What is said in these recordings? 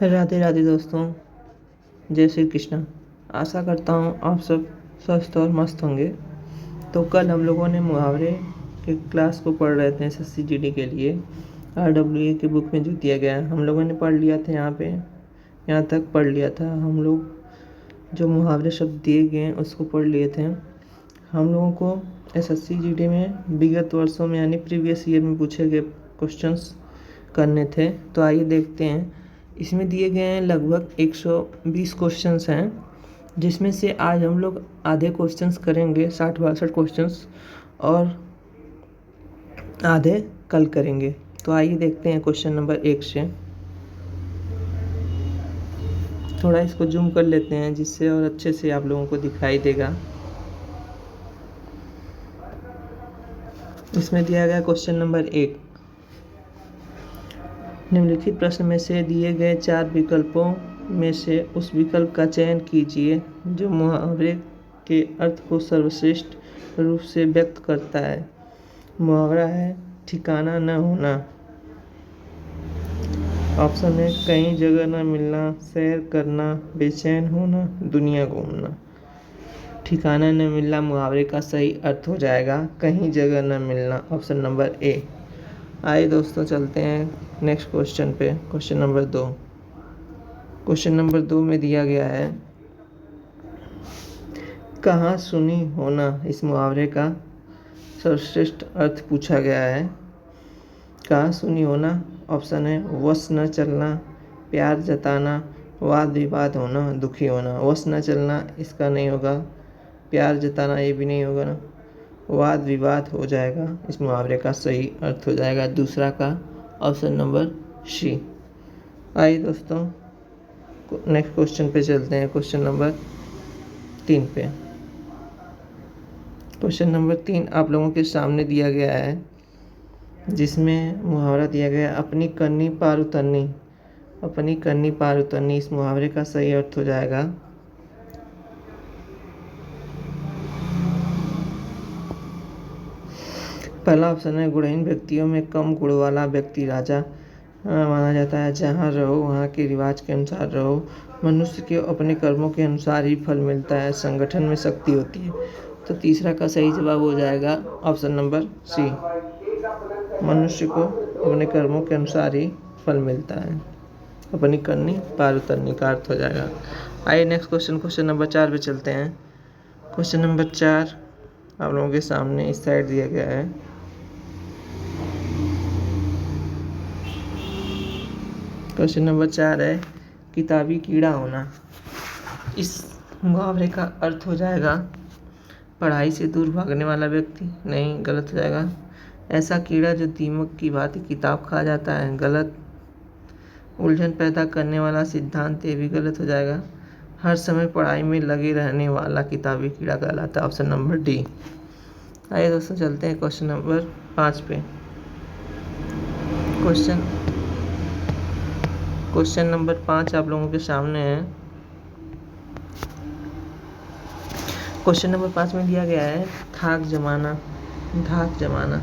राधे राधे दोस्तों, जय श्री कृष्ण। आशा करता हूँ आप सब स्वस्थ और मस्त होंगे। तो कल हम लोगों ने मुहावरे के क्लास को पढ़ रहे थे एसएससी जीडी के लिए। RWA की बुक में जो दिया गया है हम लोगों ने पढ़ लिया था। यहाँ तक पढ़ लिया था हम लोग। जो मुहावरे शब्द दिए गए हैं उसको पढ़ लिए थे। हम लोगों को एसएससी जीडी में विगत वर्षों में यानी प्रीवियस ईयर में पूछे गए क्वेश्चंस करने थे। तो आइए देखते हैं। इसमें दिए गए हैं लगभग 120 क्वेश्चंस हैं, जिसमें से आज हम लोग आधे क्वेश्चंस करेंगे, 60-62 क्वेश्चंस, और आधे कल करेंगे। तो आइए देखते हैं क्वेश्चन नंबर 1 से। थोड़ा इसको जूम कर लेते हैं जिससे और अच्छे से आप लोगों को दिखाई देगा। इसमें दिया गया क्वेश्चन नंबर 1, निम्नलिखित प्रश्न में से दिए गए 4 विकल्पों में से उस विकल्प का चयन कीजिए जो मुहावरे के अर्थ को सर्वश्रेष्ठ रूप से व्यक्त करता है। मुहावरा है ठिकाना न होना। ऑप्शन है कहीं जगह न मिलना, सैर करना, बेचैन होना, दुनिया घूमना। ठिकाना न मिलना मुहावरे का सही अर्थ हो जाएगा कहीं जगह न मिलना, ऑप्शन नंबर ए। आइए दोस्तों चलते हैं नेक्स्ट क्वेश्चन पे। Question number 2। क्वेश्चन नंबर 2 में दिया गया है कहाँ सुनी होना। इस मुहावरे का सर्वश्रेष्ठ अर्थ पूछा गया है। कहाँ सुनी होना, ऑप्शन है वश न चलना, प्यार जताना, वाद विवाद होना, दुखी होना। वश न चलना इसका नहीं होगा, प्यार जताना ये भी नहीं होगा ना, वाद विवाद हो जाएगा। इस मुहावरे का सही अर्थ हो जाएगा दूसरा का, ऑप्शन नंबर सी। आइए दोस्तों नेक्स्ट क्वेश्चन पे चलते हैं। क्वेश्चन नंबर 3 पे। क्वेश्चन नंबर 3 आप लोगों के सामने दिया गया है, जिसमें मुहावरा दिया गया अपनी करनी पार उतरनी। अपनी करनी पार उतरनी इस मुहावरे का सही अर्थ हो जाएगा पहला ऑप्शन है गुणहीन व्यक्तियों में कम गुण वाला व्यक्ति राजा माना जाता है। जहाँ रहो वहाँ के रिवाज के अनुसार रहो। मनुष्य के अपने कर्मों के अनुसार ही फल मिलता है। संगठन में शक्ति होती है। तो तीसरा का सही जवाब हो जाएगा ऑप्शन नंबर सी। मनुष्य को अपने कर्मों के अनुसार ही फल मिलता है। अपनी करनी पार उतरनी का अर्थ हो जाएगा। आइए नेक्स्ट क्वेश्चन नंबर 4 पे चलते हैं। क्वेश्चन नंबर 4 आप लोगों के सामने इस साइड दिया गया है। क्वेश्चन नंबर 4 है किताबी कीड़ा होना। इस मुहावरे का अर्थ हो जाएगा पढ़ाई से दूर भागने वाला व्यक्ति। नहीं, गलत हो जाएगा। ऐसा कीड़ा जो दीमक की भांति किताब खा जाता है, गलत। उलझन पैदा करने वाला सिद्धांत, ये भी गलत हो जाएगा। हर समय पढ़ाई में लगे रहने वाला किताबी कीड़ा कहलाता है, ऑप्शन नंबर डी। आइए दोस्तों चलते हैं क्वेश्चन नंबर 5 पे। क्वेश्चन नंबर 5 आप लोगों के सामने है। क्वेश्चन नंबर 5 में दिया गया है धाक जमाना। धाक जमाना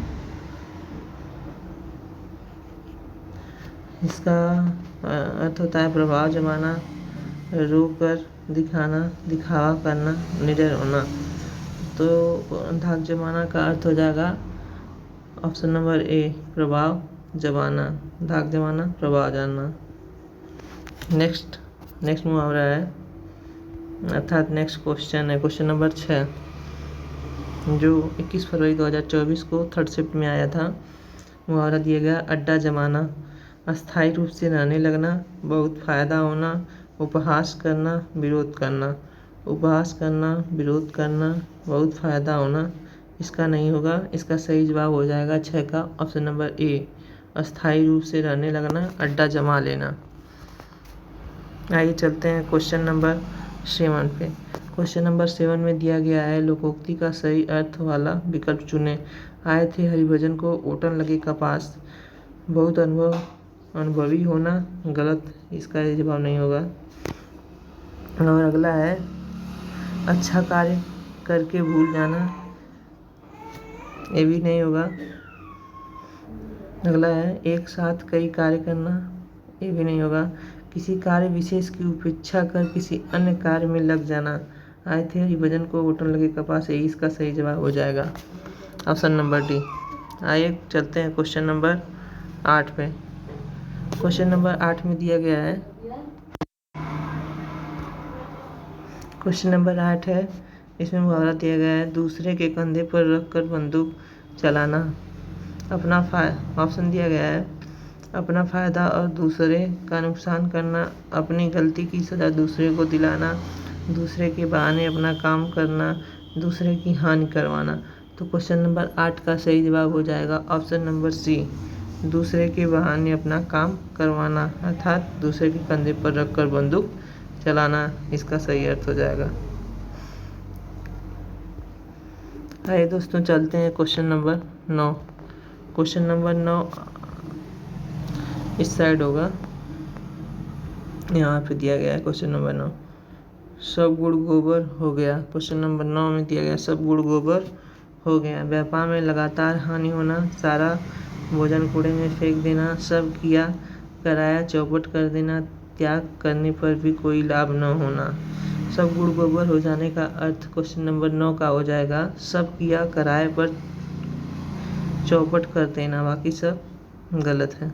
इसका अर्थ होता है प्रभाव जमाना, रोक कर दिखाना, दिखावा करना, निडर होना। तो धाक जमाना का अर्थ हो जाएगा ऑप्शन नंबर ए, प्रभाव जमाना। धाक जमाना, प्रभाव जानना। नेक्स्ट मुहावरा है, अर्थात नेक्स्ट क्वेश्चन है क्वेश्चन नंबर 6, जो 21 फरवरी 2024 को थर्ड शिफ्ट में आया था। मुहावरा दिया गया अड्डा जमाना। अस्थायी रूप से रहने लगना, बहुत फायदा होना, उपहास करना, विरोध करना। उपहास करना, विरोध करना, बहुत फायदा होना इसका नहीं होगा। इसका सही जवाब हो जाएगा 6 का, ऑप्शन नंबर ए, अस्थायी रूप से रहने लगना, अड्डा जमा लेना। आइए चलते हैं क्वेश्चन नंबर 7 पे। क्वेश्चन नंबर 7 में दिया गया है लोकोक्ति का सही अर्थ वाला विकल्प चुने। आए थे हरिभजन को ओटन लगे कपास। बहुत अनुभवी होना, गलत। इसका जवाब नहीं होगा। और अगला है अच्छा कार्य करके भूल जाना, ये भी नहीं होगा। अगला है एक साथ कई कार्य करना, ये भी नहीं होगा। किसी कार्य विशेष की उपेक्षा कर किसी अन्य कार्य में लग जाना। आए थे हरिभजन को घुटन लगे कपास, यही इसका सही जवाब हो जाएगा ऑप्शन नंबर डी। आइए चलते हैं क्वेश्चन नंबर 8 पे। क्वेश्चन नंबर 8 में दिया गया है, क्वेश्चन नंबर 8 है, इसमें मुहावरा दिया गया है, दूसरे के कंधे पर रखकर बंदूक चलाना। अपना ऑप्शन दिया गया है, अपना फ़ायदा और दूसरे का नुकसान करना, अपनी गलती की सज़ा दूसरे को दिलाना, दूसरे के बहाने अपना काम करना, दूसरे की हानि करवाना। तो क्वेश्चन नंबर 8 का सही जवाब हो जाएगा ऑप्शन नंबर सी, दूसरे के बहाने अपना काम करवाना, अर्थात दूसरे के कंधे पर रखकर बंदूक चलाना, इसका सही अर्थ हो जाएगा। आइए दोस्तों चलते हैं क्वेश्चन नंबर 9। क्वेश्चन नंबर 9 इस साइड होगा, यहाँ पे दिया गया है क्वेश्चन नंबर 9, सब गुड़ गोबर हो गया। क्वेश्चन नंबर 9 में दिया गया सब गुड़ गोबर हो गया। व्यापार में लगातार हानि होना, सारा भोजन कूड़े में फेंक देना, सब किया कराया चौपट कर देना, त्याग करने पर भी कोई लाभ न होना। सब गुड़ गोबर हो जाने का अर्थ क्वेश्चन नंबर 9 का हो जाएगा सब किया कराए पर चौपट कर देना, बाकी सब गलत है।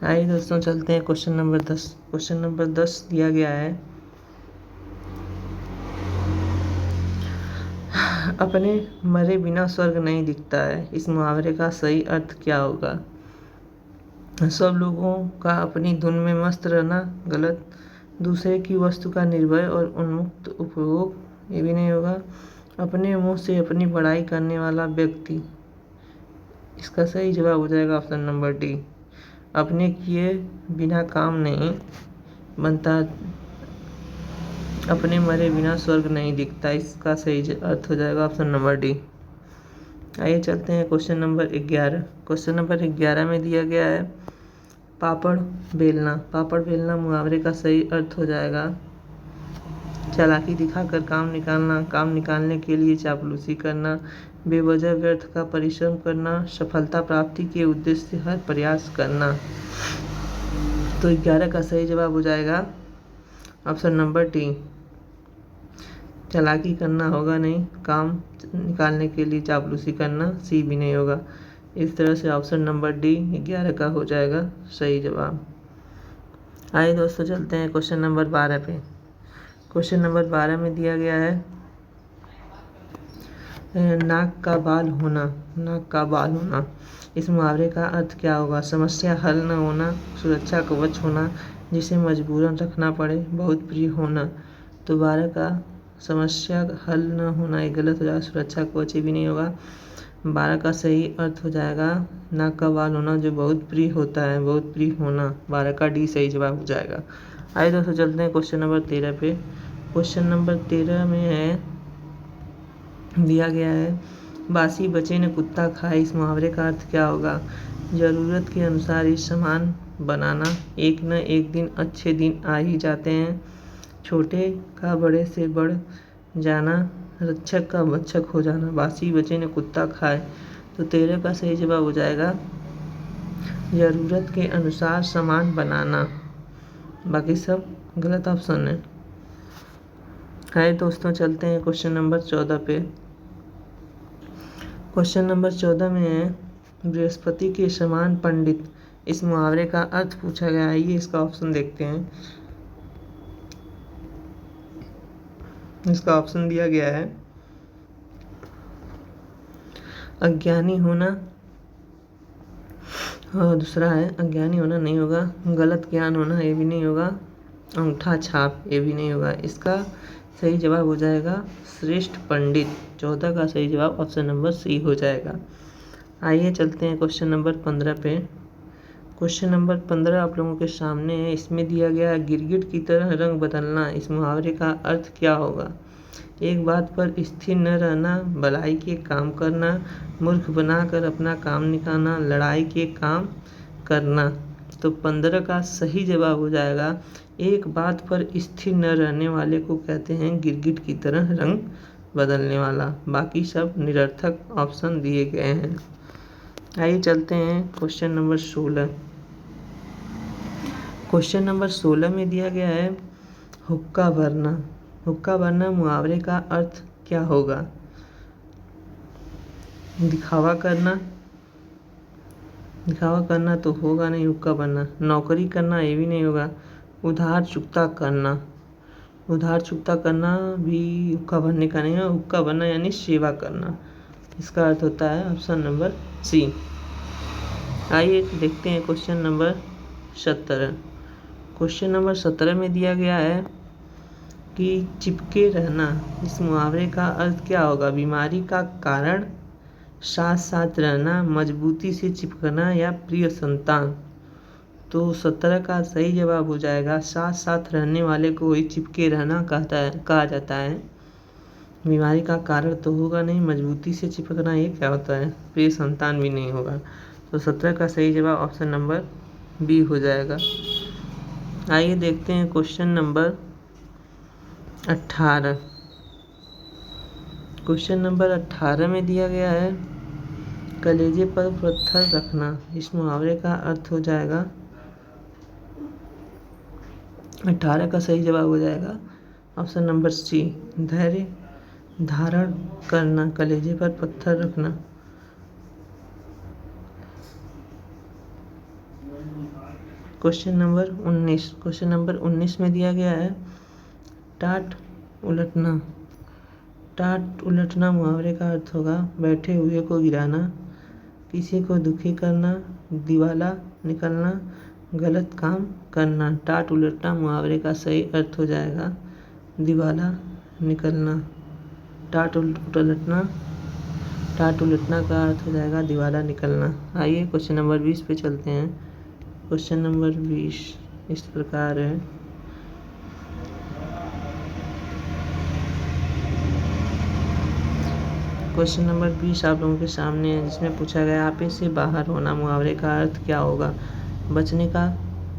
आइए दोस्तों चलते हैं क्वेश्चन नंबर 10। क्वेश्चन नंबर 10 दिया गया है, अपने मरे बिना स्वर्ग नहीं दिखता है। इस मुहावरे का सही अर्थ क्या होगा? सब लोगों का अपनी धुन में मस्त रहना, गलत। दूसरे की वस्तु का निर्भय और उन्मुक्त उपभोग, ये भी नहीं होगा। अपने मुंह से अपनी बड़ाई करने वाला व्यक्ति, इसका सही जवाब हो जाएगा ऑप्शन नंबर डी, अपने किए बिना काम नहीं बनता, अपने मरे बिना स्वर्ग नहीं दिखता, इसका सही अर्थ हो जाएगा ऑप्शन नंबर डी। आइए चलते हैं क्वेश्चन नंबर 11। क्वेश्चन नंबर 11 में दिया गया है पापड़ बेलना। पापड़ बेलना मुहावरे का सही अर्थ हो जाएगा चालाकी दिखाकर काम निकालना, काम निकालने के लिए चापलूसी करना, बेवजह व्यर्थ का परिश्रम करना, सफलता प्राप्ति के उद्देश्य से हर प्रयास करना। तो 11 का सही जवाब हो जाएगा ऑप्शन नंबर डी, चालाकी करना होगा नहीं, काम निकालने के लिए चापलूसी करना, सी भी नहीं होगा। इस तरह से ऑप्शन नंबर डी 11 का हो जाएगा सही जवाब। आइए दोस्तों चलते हैं क्वेश्चन नंबर 12 पे। क्वेश्चन नंबर 12 में दिया गया है नाक का बाल होना। नाक का बाल होना, इस मुहावरे का अर्थ क्या होगा? समस्या हल न होना, सुरक्षा कवच होना, जिसे मजबूरन रखना पड़े, बहुत प्रिय होना। तो 12 का समस्या हल न होना ये गलत हो जाएगा, सुरक्षा कवच भी नहीं होगा। 12 का सही अर्थ हो जाएगा नाक का बाल होना, जो बहुत प्रिय होता है, बहुत प्रिय होना। 12 का डी सही जवाब हो जाएगा। आइए दोस्तों चलते हैं क्वेश्चन नंबर 13 पे। क्वेश्चन नंबर 13 में है दिया गया है बासी बचे ने कुत्ता खाए। इस मुहावरे का अर्थ क्या होगा? ज़रूरत के अनुसार ही सामान बनाना, एक न एक दिन अच्छे दिन आ ही जाते हैं, छोटे का बड़े से बढ़ जाना, रक्षक का भक्षक हो जाना, बासी बचे ने कुत्ता खाए। तो 13 का सही जवाब हो जाएगा ज़रूरत के अनुसार सामान बनाना, बाकी सब गलत ऑप्शन है। आइए दोस्तों चलते हैं क्वेश्चन नंबर 14 पे। क्वेश्चन नंबर 14 में है बृहस्पति के समान पंडित। इस मुहावरे का अर्थ पूछा गया है, ये इसका ऑप्शन देखते हैं। इसका ऑप्शन दिया गया है अज्ञानी होना, और दूसरा है अज्ञानी होना नहीं होगा, गलत ज्ञान होना ये भी नहीं होगा, अंगूठा छाप ये भी नहीं होगा। इसका सही जवाब हो जाएगा श्रेष्ठ पंडित। 14 का सही जवाब ऑप्शन नंबर सी हो जाएगा। आइए चलते हैं क्वेश्चन नंबर 15 पे। क्वेश्चन नंबर 15 आप लोगों के सामने है। इसमें दिया गया है गिरगिट की तरह रंग बदलना। इस मुहावरे का अर्थ क्या होगा? एक बात पर स्थिर न रहना, भलाई के काम करना, मूर्ख बनाकर अपना काम निकालना, लड़ाई के काम करना। तो 15 का सही जवाब हो जाएगा एक बात पर स्थिर न रहने वाले को कहते हैं गिरगिट की तरह रंग बदलने वाला। बाकी सब निरर्थक ऑप्शन दिए गए हैं। आइए चलते हैं क्वेश्चन नंबर 16। क्वेश्चन नंबर 16 में दिया गया है हुक्का भरना। हुक्का भरना मुहावरे का अर्थ क्या होगा? दिखावा करना तो होगा नहीं हुक्का भरना। नौकरी करना ये भी नहीं होगा। उधार चुकता करना भी हुक्का भरने का नहीं है। हुक्का भरना यानी सेवा करना, इसका अर्थ होता है ऑप्शन नंबर सी। आइए देखते हैं क्वेश्चन नंबर 17। क्वेश्चन नंबर 17 में दिया गया है कि चिपके रहना, इस मुहावरे का अर्थ क्या होगा? बीमारी का कारण, साथ साथ रहना, मजबूती से चिपकना या प्रिय संतान। तो 17 का सही जवाब हो जाएगा साथ साथ रहने वाले को ही चिपके रहना कहा जाता है। बीमारी का कारण तो होगा नहीं, मजबूती से चिपकना ये क्या होता है? प्रिय संतान भी नहीं होगा। तो 17 का सही जवाब ऑप्शन नंबर बी हो जाएगा। आइए देखते हैं क्वेश्चन नंबर 18। क्वेश्चन नंबर 18 में दिया गया है कलेजे पर पत्थर रखना, इस मुहावरे का अर्थ हो जाएगा 18 का सही जवाब हो जाएगा ऑप्शन नंबर सी, धैर्य धारण करना, कलेजे पर पत्थर रखना। क्वेश्चन नंबर 19 में दिया गया है टाट उलटना मुहावरे का अर्थ होगा बैठे हुए को गिराना, किसी को दुखी करना, दिवाला निकलना, गलत काम करना। टाट उलटना मुहावरे का सही अर्थ हो जाएगा दिवाला निकलना। टाट उलटना का अर्थ हो जाएगा दिवाला निकलना। आइए क्वेश्चन नंबर 20 पे चलते हैं। क्वेश्चन नंबर 20 इस प्रकार है। क्वेश्चन नंबर 20 आप लोगों के सामने है, जिसमें पूछा गया आपे से बाहर होना मुहावरे का अर्थ क्या होगा? बचने का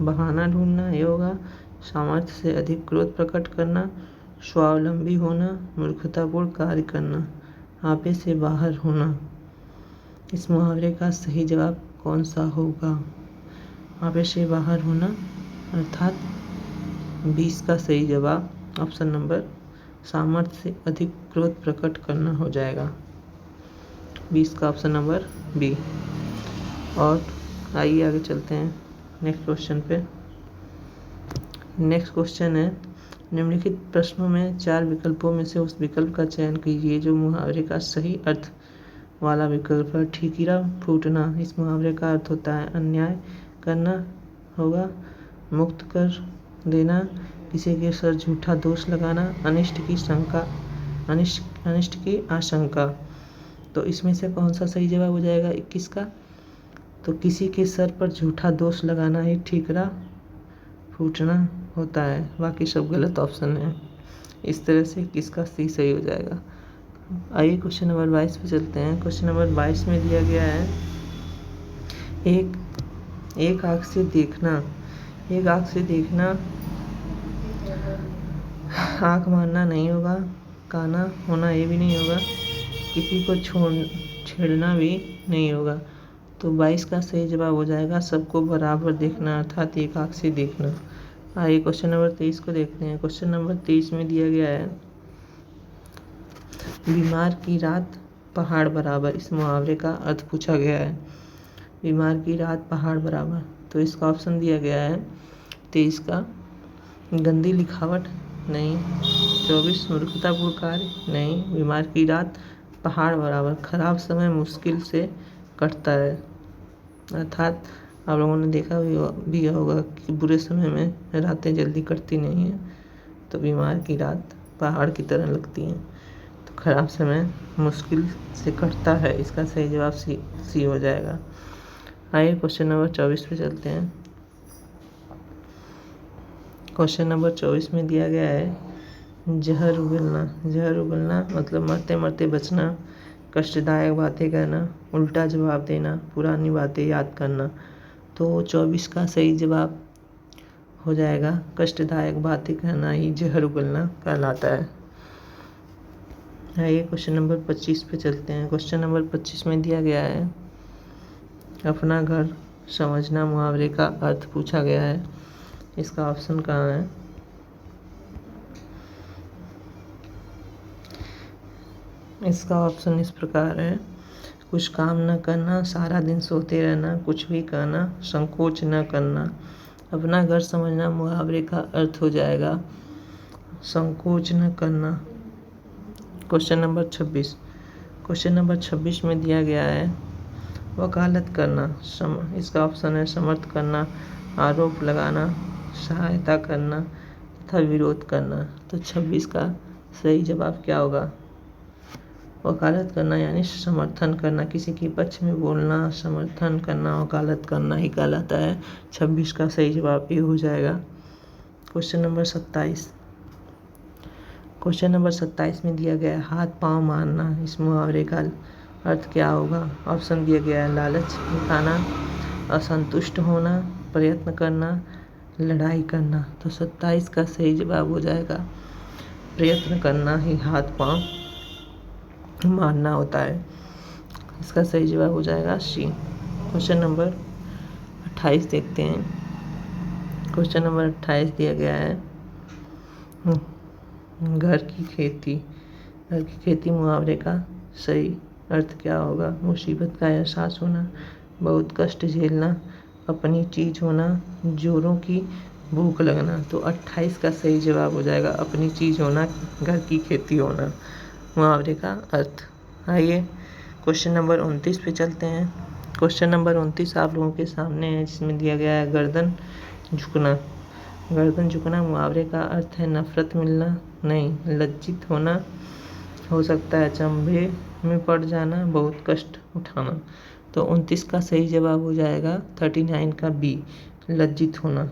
बहाना ढूंढना ये होगा। सामर्थ्य से अधिक क्रोध प्रकट करना, स्वावलंबी होना, मूर्खतापूर्ण कार्य करना। आपे से बाहर होना, इस मुहावरे का सही जवाब कौन सा होगा? आपे से बाहर होना अर्थात 20 का सही जवाब ऑप्शन नंबर सामर्थ्य से अधिक क्रोध प्रकट करना हो जाएगा। 20 का ऑप्शन नंबर बी। और आइए आगे चलते हैं नेक्स्ट क्वेश्चन पे। नेक्स्ट क्वेश्चन है निम्नलिखित प्रश्नों में 4 विकल्पों में से उस विकल्प का चयन कीजिए जो मुहावरे का सही अर्थ वाला विकल्प है। ठीकीरा फूटना, इस मुहावरे का अर्थ होता है अन्याय करना होगा, मुक्त कर देना, किसी के सर झूठा दोष लगाना, अनिष्ट की आशंका। तो इसमें से कौन सा सही जवाब हो जाएगा 21 का? तो किसी के सर पर झूठा दोष लगाना ही ठीकरा फूटना होता है, बाकी सब गलत ऑप्शन है। इस तरह से किसका सी सही हो जाएगा। आइए क्वेश्चन नंबर 22 पे चलते हैं। क्वेश्चन नंबर 22 में दिया गया है एक आँख से देखना आँख मारना नहीं होगा, काना होना ये भी नहीं होगा, किसी को छेड़ना भी नहीं होगा। तो 22 का सही जवाब हो जाएगा सबको बराबर देखना अर्थात एक आँख से देखना। आइए क्वेश्चन नंबर 23 को देखते हैं। क्वेश्चन नंबर 23 में दिया गया है बीमार की रात पहाड़ बराबर, इस मुहावरे का अर्थ पूछा गया है। बीमार की रात पहाड़ बराबर, तो इसका ऑप्शन दिया गया है 23 का गंदी लिखावट नहीं, 24 मूर्खतापूर्ण कार्य नहीं, बीमार की रात पहाड़ बराबर, खराब समय मुश्किल से कटता है। अर्थात आप लोगों ने देखा भी होगा कि बुरे समय में रातें जल्दी कटती नहीं हैं, तो बीमार की रात पहाड़ की तरह लगती हैं। तो खराब समय मुश्किल से कटता है, इसका सही जवाब सी हो जाएगा। आइए क्वेश्चन नंबर 24 पे चलते हैं। क्वेश्चन नंबर 24 में दिया गया है जहर उगलना मतलब मरते मरते बचना, कष्टदायक बातें कहना, उल्टा जवाब देना, पुरानी बातें याद करना। तो 24 का सही जवाब हो जाएगा कष्टदायक बातें कहना ही जहर उगलना कहलाता है। आइए क्वेश्चन नंबर 25 पे चलते हैं। क्वेश्चन नंबर 25 में दिया गया है अपना घर समझना मुहावरे का अर्थ पूछा गया है। इसका ऑप्शन कहाँ है? इसका ऑप्शन इस प्रकार है, कुछ काम न करना, सारा दिन सोते रहना, कुछ भी कहना, संकोच न करना। अपना घर समझना मुहावरे का अर्थ हो जाएगा संकोच न करना। Question number 26। क्वेश्चन नंबर 26 में दिया गया है वकालत करना। इसका ऑप्शन है समर्थ करना, आरोप लगाना, सहायता करना तथा विरोध करना। तो 26 का सही जवाब क्या होगा? वकालत करना यानी समर्थन करना, किसी के पक्ष में बोलना, समर्थन करना, वकालत करना ही कहलाता है। 26 का सही जवाब ये हो जाएगा। Question number 27। क्वेश्चन नंबर 27 में दिया गया है हाथ पांव मारना। इस मुहावरे का अर्थ क्या होगा? ऑप्शन दिया गया है लालच दिखाना, असंतुष्ट होना, प्रयत्न करना, लड़ाई करना। तो 27 का सही जवाब हो जाएगा प्रयत्न करना ही हाथ पांव मारना होता है। इसका सही जवाब हो जाएगा सी। क्वेश्चन नंबर 28 देखते हैं। क्वेश्चन नंबर 28 दिया गया है घर की खेती। घर की खेती मुहावरे का सही अर्थ क्या होगा? मुसीबत का एहसास होना, बहुत कष्ट झेलना, अपनी चीज होना, जोरों की भूख लगना। तो 28 का सही जवाब हो जाएगा अपनी चीज होना, घर की खेती होना मुहावरे का अर्थ। आइए क्वेश्चन नंबर 29 पे चलते हैं। क्वेश्चन नंबर 29 आप लोगों के सामने है, जिसमें दिया गया है गर्दन झुकना। गर्दन झुकना मुहावरे का अर्थ है नफरत मिलना, नहीं, लज्जित होना, हो सकता है अचंभे में पड़ जाना, बहुत कष्ट उठाना। तो 29 का सही जवाब हो जाएगा 39 का बी, लज्जित होना।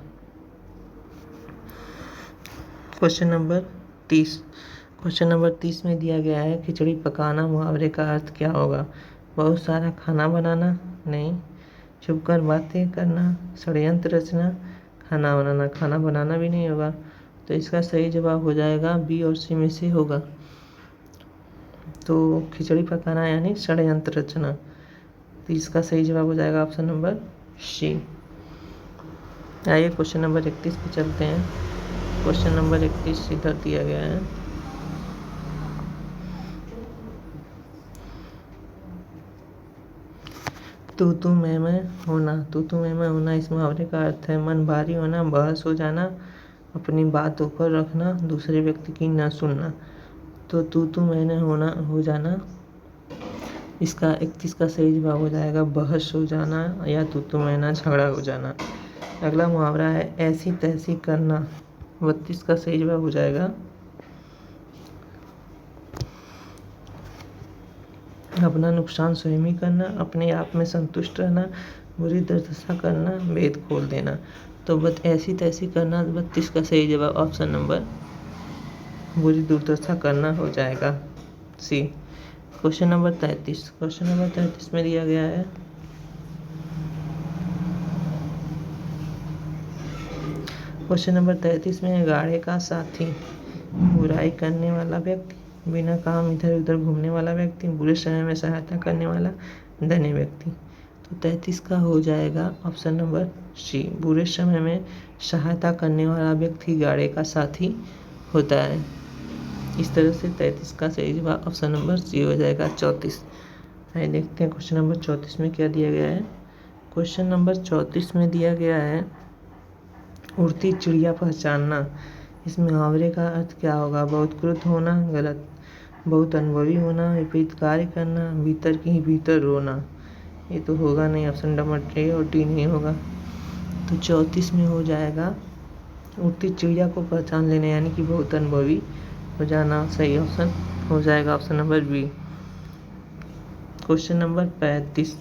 Question number 30। क्वेश्चन नंबर 30 में दिया गया है खिचड़ी पकाना मुहावरे का अर्थ क्या होगा? बहुत सारा खाना बनाना, नहीं, छुपकर बातें करना, षड्यंत्र रचना, खाना बनाना। खाना बनाना भी नहीं होगा, तो इसका सही जवाब हो जाएगा बी और सी में से होगा। तो खिचड़ी पकाना यानी षड्यंत्र रचना। तो इसका सही जवाब हो जाएगा ऑप्शन नंबर सी। आइए क्वेश्चन नंबर 31 पे चलते हैं। क्वेश्चन नंबर 31 इधर दिया गया है तू मैं होना। तू मैं होना इस मुहावरे का अर्थ है मन भारी होना, बहस हो जाना, अपनी बात ऊपर रखना, दूसरे व्यक्ति की न सुनना। तो तू मैं होना हो जाना, इसका 31 का सही जवाब हो जाएगा बहस हो जाना या तू मैं ना झगड़ा हो जाना। अगला मुहावरा है ऐसी तैसी करना। 32 का सही जवाब हो जाएगा अपना नुकसान स्वयं ही करना, अपने आप में संतुष्ट रहना, बुरी दुर्दशा करना, भेद खोल देना। तो बस ऐसी तैसी करना 32 का सही जवाब ऑप्शन नंबर बुरी दुर्दशा करना हो जाएगा C. Question number 33। Question number 33 में दिया गया है क्वेश्चन नंबर 33 में गाड़े का साथी बुराई करने वाला व्यक्ति, बिना काम इधर उधर घूमने वाला व्यक्ति, बुरे समय में सहायता करने वाला धनी व्यक्ति। तो 33 का हो जाएगा ऑप्शन नंबर सी, बुरे समय में सहायता करने वाला व्यक्ति गाड़े का साथी होता है। इस तरह से 33 का सही जवाब ऑप्शन नंबर सी हो जाएगा। 34। आइए देखते हैं क्वेश्चन नंबर 34 में क्या दिया गया है। क्वेश्चन नंबर 34 में दिया गया है उड़ती चिड़िया पहचानना। इस मुहावरे का अर्थ क्या होगा? बहुत क्रुद्ध होना, गलत, बहुत अनुभवी होना, विपरीत कार्य करना, भीतर की भीतर रोना। ये तो होगा नहीं, ऑप्शन नंबर ए और डी नहीं होगा। तो 34 में हो जाएगा उड़ती चिड़िया को पहचान लेना यानी कि बहुत अनुभवी हो जाना। सही ऑप्शन हो जाएगा option number B. Question number 35।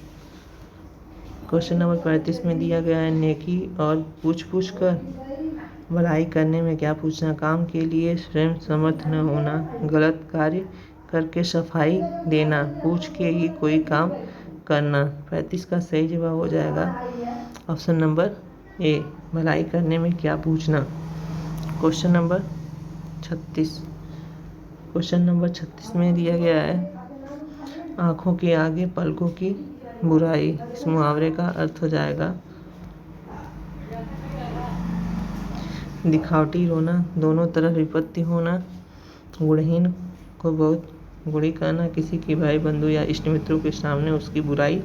Question number 35 में दिया गया है नेकी और पूछ कर भलाई करने में क्या पूछना? काम के लिए स्वयं समर्थ न होना, गलत कार्य करके सफाई देना, पूछ के ही कोई काम करना। 35 का सही जवाब हो जाएगा ऑप्शन नंबर ए, भलाई करने में क्या पूछना। Question number 36। क्वेश्चन नंबर 36 में दिया गया है आँखों के आगे पलकों की बुराई। इस मुहावरे का अर्थ हो जाएगा दिखावटी रोना, दोनों तरफ विपत्ति होना, गुणहीन को बहुत बुरी कहना, किसी के भाई बंधु या इष्ट मित्रों के सामने उसकी बुराई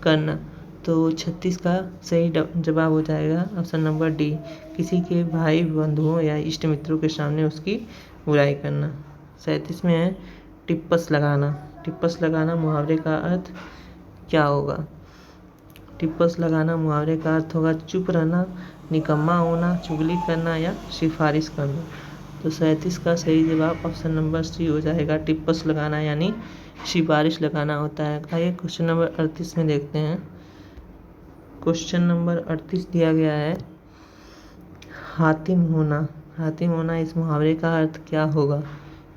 करना। तो 36 का सही जवाब हो जाएगा ऑप्शन नंबर डी, किसी के भाई बंधुओं या इष्ट मित्रों के सामने उसकी बुराई करना। 37 में है टिप्पस लगाना। टिप्पस लगाना मुहावरे का अर्थ क्या होगा? टिप्पस लगाना मुहावरे का अर्थ होगा चुप रहना, निकम्मा होना, चुगली करना या सिफारिश करना। तो 37 का सही जवाब ऑप्शन नंबर सी हो जाएगा, टिप्पस लगाना यानी सिफारिश लगाना होता है। आइए क्वेश्चन नंबर 38 में देखते हैं। क्वेश्चन नंबर 38 दिया गया है हातिम होना। हातिम होना इस मुहावरे का अर्थ क्या होगा?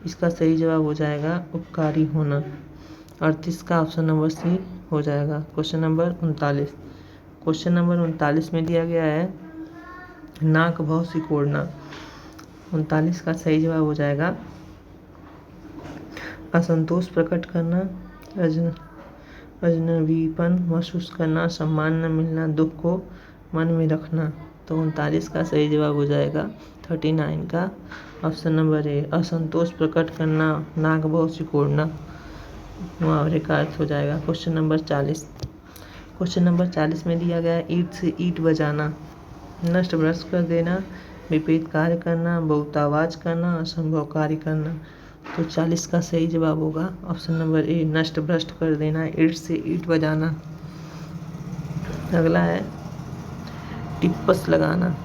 इसका सही जवाब हो जाएगा उपकारी होना। 38 का ऑप्शन नंबर सी हो जाएगा। Question number 39। क्वेश्चन नंबर 39 में दिया गया है नाक भौं सिकोड़ना। 39 का सही जवाब हो जाएगा असंतोष प्रकट करना, अजनबीपन महसूस करना, सम्मान न मिलना, दुख को मन में रखना। तो 39 का सही जवाब हो जाएगा 39 का ऑप्शन नंबर ए, असंतोष प्रकट करना, नाक भौं सिकोड़ना मुहावरे का अर्थ हो जाएगा। Question number 40। क्वेश्चन नंबर 40 में दिया गया है ईंट से ईंट बजाना, नष्ट भ्रष्ट कर देना, विपरीत कार्य करना, बहुत आवाज करना, असंभव कार्य करना। तो 40 का सही जवाब होगा ऑप्शन नंबर ए, नष्ट भ्रष्ट कर देना, ईंट से ईंट बजाना। अगला है टिप्पस लगाना।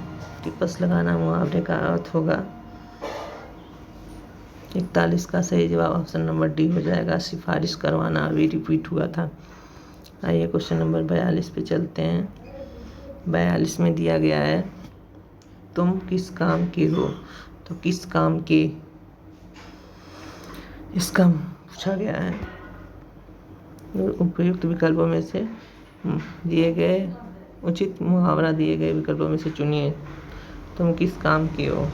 टिप्पस लगाना मुहावरे का अर्थ होगा 41 का सही जवाब ऑप्शन नंबर डी हो जाएगा, सिफारिश करवाना। अभी रिपीट हुआ था। आइए क्वेश्चन नंबर 42 पे चलते हैं। 42 में दिया गया है तुम किस काम के हो? तो किस काम के, इसका पूछा गया है। उपयुक्त विकल्पों में से दिए गए उचित मुहावरा दिए गए विकल्पों में से चुनिए। तुम किस काम के हो?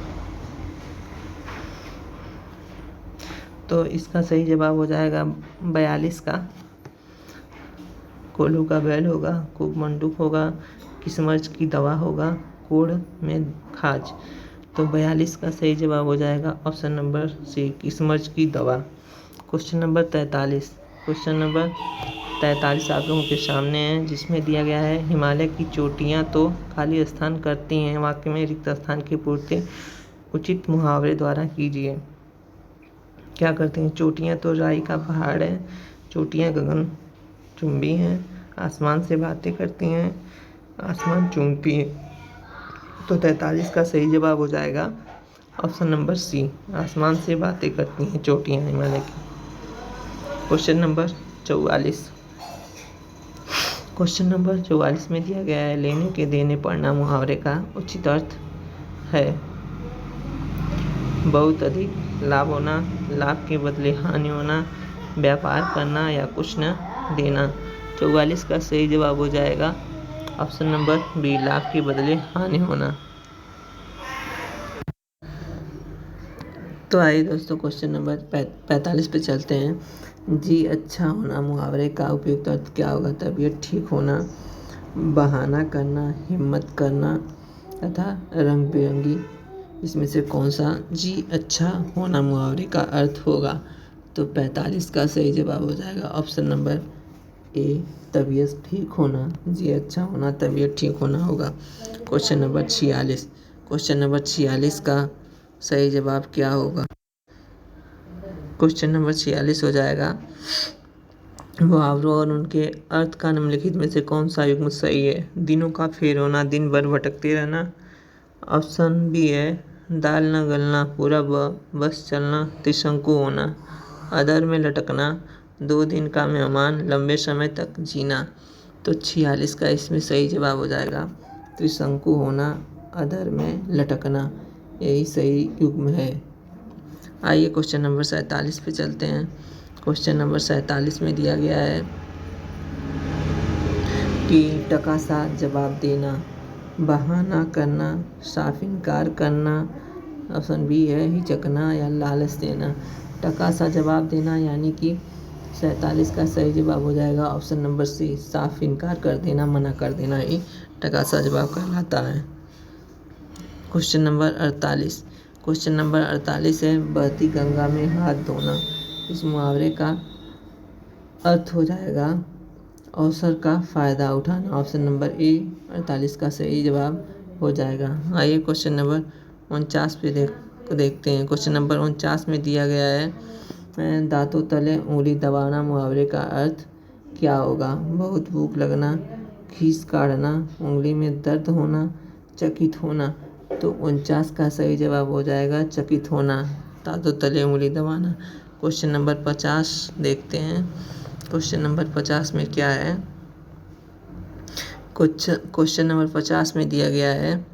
तो इसका सही जवाब हो जाएगा 42 का कोल्हू का बैल होगा, खूब मंडूक होगा, किस्मर्च की दवा होगा, कोढ़ में खाज। तो 42 का सही जवाब हो जाएगा ऑप्शन नंबर सी, किस्मर्च की दवा। Question number 43। क्वेश्चन नंबर 43 आप लोगों के सामने है, जिसमें दिया गया है हिमालय की चोटियां तो खाली स्थान करती हैं, वाक्य में रिक्त स्थान की पूर्ति उचित मुहावरे द्वारा कीजिए। क्या करती हैं? चोटियां तो राई का पहाड़ है, चोटियां गगन चुंबी हैं, आसमान से बातें करती हैं, आसमान चूमती है। तो 43 का सही जवाब हो जाएगा ऑप्शन नंबर सी, आसमान से बातें करती हैं चोटियां हिमालय की। Question number 44। क्वेश्चन नंबर 44 में दिया गया है लेने के देने पड़ना मुहावरे का उचित अर्थ है बहुत अधिक लाभ होना, लाभ के बदले हानि होना, व्यापार करना या कुछ न देना। 44 का सही जवाब हो जाएगा ऑप्शन नंबर बी, लाभ के बदले हानि होना। तो आइए दोस्तों क्वेश्चन नंबर 45 पे चलते हैं। जी अच्छा होना मुहावरे का उपयुक्त अर्थ क्या होगा? तबीयत ठीक होना, बहाना करना, हिम्मत करना तथा रंग बिरंगी, इसमें से कौन सा जी अच्छा होना मुहावरे का अर्थ होगा? तो 45 का सही जवाब हो जाएगा ऑप्शन नंबर ए, तबीयत ठीक होना। जी अच्छा होना तबीयत ठीक होना होगा। Question number 46। क्वेश्चन नंबर 46 का सही जवाब क्या होगा? क्वेश्चन नंबर 46 हो जाएगा मुहावरों और उनके अर्थ का निम्नलिखित में से कौन सा युग्म सही है? दिनों का फेर होना, दिन भर भटकते रहना। ऑप्शन बी है दाल न गलना, पूरा बस चलना, त्रिशंकु होना, अधर में लटकना, 2 दिन का मेहमान, लंबे समय तक जीना। तो 46 का इसमें सही जवाब हो जाएगा त्रिशंकु होना, अधर में लटकना, यही सही युग्म है। आइए क्वेश्चन नंबर 47 पे चलते हैं। क्वेश्चन नंबर 47 में दिया गया है कि टका सा जवाब देना, बहाना करना, साफ इनकार करना। ऑप्शन बी है हिचकना या लालच देना। टका सा जवाब देना यानी कि 47 का सही जवाब हो जाएगा ऑप्शन नंबर सी, साफ इनकार कर देना, मना कर देना ही टका सा जवाब कहलाता है। Question number 48। क्वेश्चन नंबर 48 है बहती गंगा में हाथ धोना। इस मुहावरे का अर्थ हो जाएगा अवसर का फ़ायदा उठाना। ऑप्शन नंबर ए 48 का सही जवाब हो जाएगा। आइए क्वेश्चन नंबर 49 पे देखते हैं। क्वेश्चन नंबर 49 में दिया गया है दांतों तले उंगली दबाना। मुहावरे का अर्थ क्या होगा? बहुत भूख लगना, खीस काढ़ना, उंगली में दर्द होना, चकित होना। तो 49 का सही जवाब हो जाएगा चकित होना, दांतों तले उंगली दबाना। क्वेश्चन नंबर 50 देखते हैं। क्वेश्चन नंबर 50 में क्या है? क्वेश्चन नंबर 50 में दिया गया है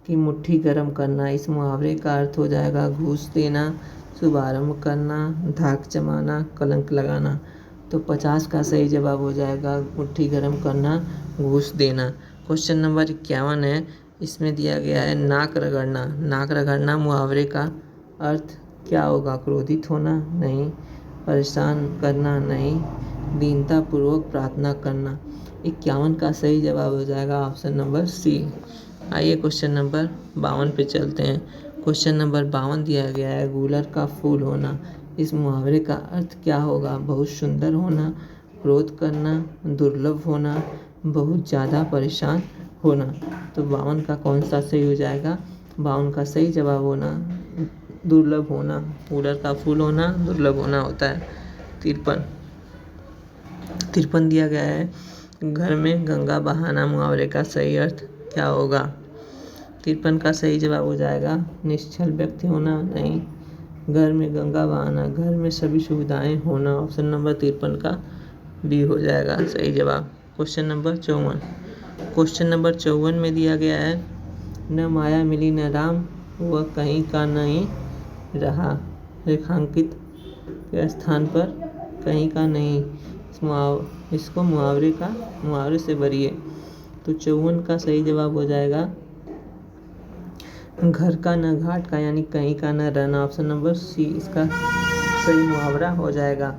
कि मुट्ठी गर्म करना। इस मुहावरे का अर्थ हो जाएगा घूस देना, शुभारंभ करना, धाक जमाना, कलंक लगाना। तो 50 का सही जवाब हो जाएगा मुट्ठी गर्म करना, घूस देना। क्वेश्चन नंबर 51 है। इसमें दिया गया है नाक रगड़ना। नाक रगड़ना मुहावरे का अर्थ क्या होगा? क्रोधित होना? नहीं। परेशान करना? नहीं। दीनतापूर्वक प्रार्थना करना। 51 का सही जवाब हो जाएगा ऑप्शन नंबर सी। आइए क्वेश्चन नंबर 52 पे चलते हैं। क्वेश्चन नंबर 52 दिया गया है गूलर का फूल होना। इस मुहावरे का अर्थ क्या होगा? बहुत सुंदर होना, क्रोध करना, दुर्लभ होना, बहुत ज़्यादा परेशान होना। तो 52 का कौन सा सही हो जाएगा? 52 का सही जवाब होना दुर्लभ होना। गूलर का फूल होना दुर्लभ होना होता है। 53 दिया गया है घर में गंगा बहाना। मुहावरे का सही अर्थ क्या होगा? 53 का सही जवाब हो जाएगा निश्चल व्यक्ति होना। नहीं। घर में गंगा बहाना, घर में सभी सुविधाएं होना। ऑप्शन नंबर 53 का बी हो जाएगा सही जवाब। Question number 54। क्वेश्चन नंबर 54 में दिया गया है न माया मिली न राम, वह कहीं का नहीं रहा। रेखांकित के स्थान पर कहीं का नहीं, इसको मुहावरे से भरिए। तो 54 का सही जवाब हो जाएगा घर का न घाट का, यानी कहीं का न रहना। ऑप्शन नंबर सी इसका सही मुहावरा हो जाएगा।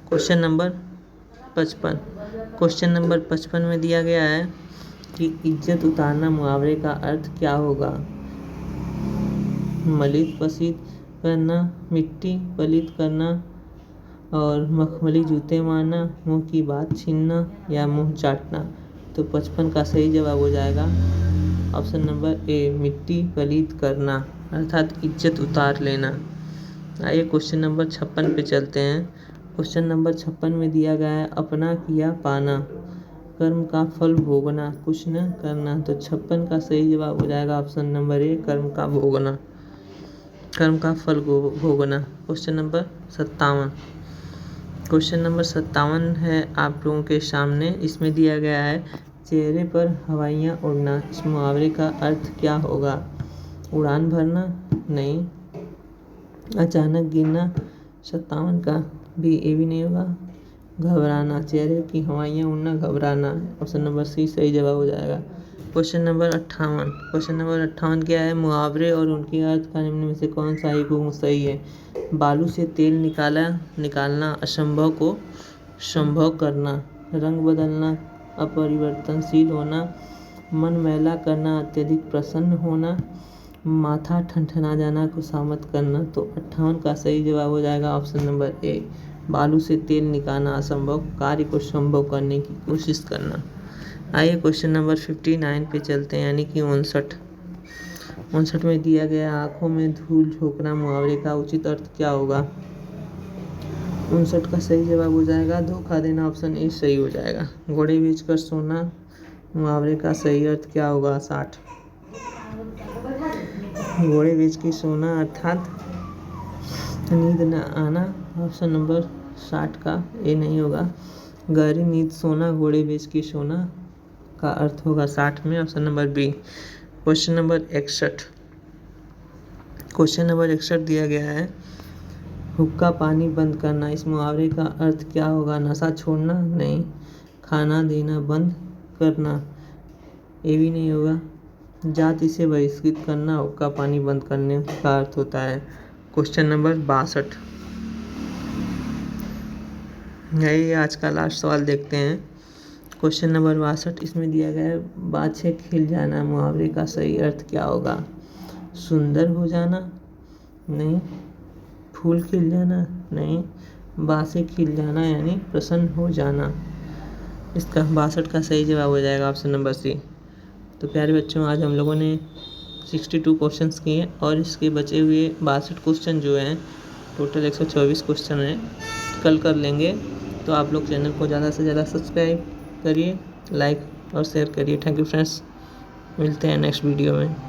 Question number 55। क्वेश्चन नंबर 55 में दिया गया है कि इज्जत उतारना। मुहावरे का अर्थ क्या होगा? मलित पसीत करना, मिट्टी पलित करना और मखमली जूते मारना, मुंह की बात छीनना या मुंह चाटना। तो 55 का सही जवाब हो जाएगा ऑप्शन नंबर ए मिट्टी पलीत करना, अर्थात इज्जत उतार लेना। आइए क्वेश्चन नंबर 56 पे चलते हैं। क्वेश्चन नंबर 56 में दिया गया है अपना किया पाना, कर्म का फल भोगना, कुछ न करना। तो 56 का सही जवाब हो जाएगा ऑप्शन नंबर ए कर्म का भोगना, कर्म का फल भोगना। Question number 57। क्वेश्चन नंबर 57 है आप लोगों के सामने। इसमें दिया गया है चेहरे पर हवाइयाँ उड़ना। इस मुहावरे का अर्थ क्या होगा? उड़ान भरना? नहीं। अचानक गिरना? 57 का भी ए भी नहीं होगा। घबराना, चेहरे की हवाइयाँ उड़ना, घबराना। ऑप्शन नंबर सी सही जवाब हो जाएगा। Question number 58। क्वेश्चन नंबर 58 क्या है? मुहावरे और उनके अर्थ का निम्न में से कौन सा एक सही है? बालू से तेल निकालना, असंभव को संभव करना, रंग बदलना, अपरिवर्तनशील होना, मन मैला करना, अत्यधिक प्रसन्न होना, माथा ठनठना जाना, खुशामद करना। तो 58 का सही जवाब हो जाएगा ऑप्शन नंबर ए बालू से तेल निकालना, असंभव कार्य को संभव करने की कोशिश करना। आइए क्वेश्चन नंबर 59 पे चलते हैं, यानी कि 59 में दिया गया आंखों में धूल झोंकना। मुहावरे का उचित अर्थ क्या होगा? 59 का सही जवाब हो जाएगा धोखा देना। ऑप्शन ए सही हो जाएगा। घोड़े बेचकर सोना। मुहावरे का सही अर्थ क्या होगा? 60। घोड़े बेच के सोना अर्थात नींद न आना। ऑप्शन नंबर 60 का ए नहीं होगा। गहरी नींद सोना, घोड़े बेच के सोना का अर्थ होगा 60 में। Option number B. Question number 61। Question number 61 दिया गया है हुक्का पानी बंद करना। इस मुहावरे का अर्थ क्या होगा? नशा छोड़ना? नहीं। खाना देना बंद करना, ये भी नहीं होगा। जाति से बहिष्कृत करना हुक्का पानी बंद करने का अर्थ होता है। Question number 62। यही आज का लास्ट सवाल देखते हैं। Question number 62। इसमें दिया गया है बाछे खिल जाना। मुहावरे का सही अर्थ क्या होगा? सुंदर हो जाना नहीं, फूल खिल जाना नहीं, बासी खिल जाना यानी प्रसन्न हो जाना। इसका 62 का सही जवाब हो जाएगा ऑप्शन नंबर सी। तो प्यारे बच्चों, आज हम लोगों ने 62 क्वेश्चंस किए और इसके बचे हुए 62 क्वेश्चन जो हैं, टोटल 124 क्वेश्चन हैं, कल कर लेंगे। तो आप लोग चैनल को ज़्यादा से ज़्यादा सब्सक्राइब करिए, लाइक और शेयर करिए। थैंक यू फ्रेंड्स, मिलते हैं नेक्स्ट वीडियो में।